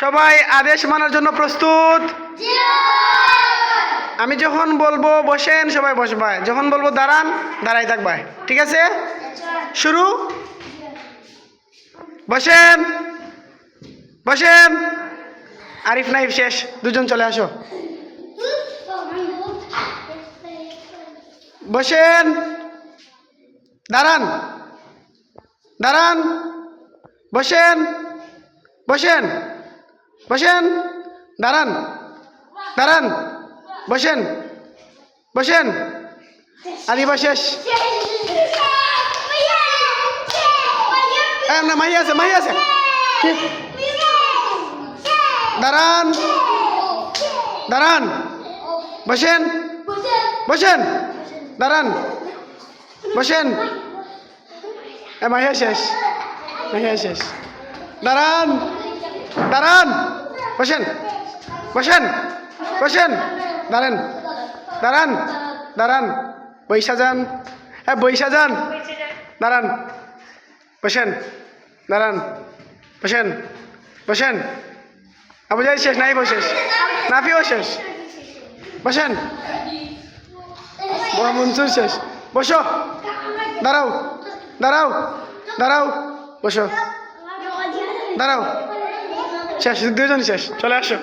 সবাই আদেশ মানার জন্য প্রস্তুত? আমি যখন বলবো বসেন সবাই বসবাই, যখন বলবো দাঁড়ান দাঁড়াই থাকবাই, ঠিক আছে? শুরু। বসেন বসেন। আরিফ নাইফ শেষ, দুজন চলে আসো। বসেন, দাঁড়ান দাঁড়ান, বসেন বসেন বসেন, দাঁড়ান দাঁড়ান, বসেন বসেন। আলিবা শেষ। না, মাহি আছে মাহি আছে। দাঁড়ান দাঁড়ান, বসেন বসেন, দাঁড়ান বসেন। মাহিয়া শেষ, মাহিয়া শেষ। দাঁড়ান দাঁড়ান, বসেন বসেন বসেন, দাঁড়ান দাঁড়ান দাঁড়ান, বৈশা যান, হ্যাঁ বৈশা যান, দাঁড়ান বসেন, দাঁড়ান বসেন বসেন। আবু জাহিদ শেষ, নাইফও শেষ, নাফিও শেষ, বসেন। মনসুর শেষ, বসো। দাঁড়াও দাঁড়াও দাঁড়াও, বসো, দাঁড়াও। শেষ, দুজন শেষ, চলে আসো।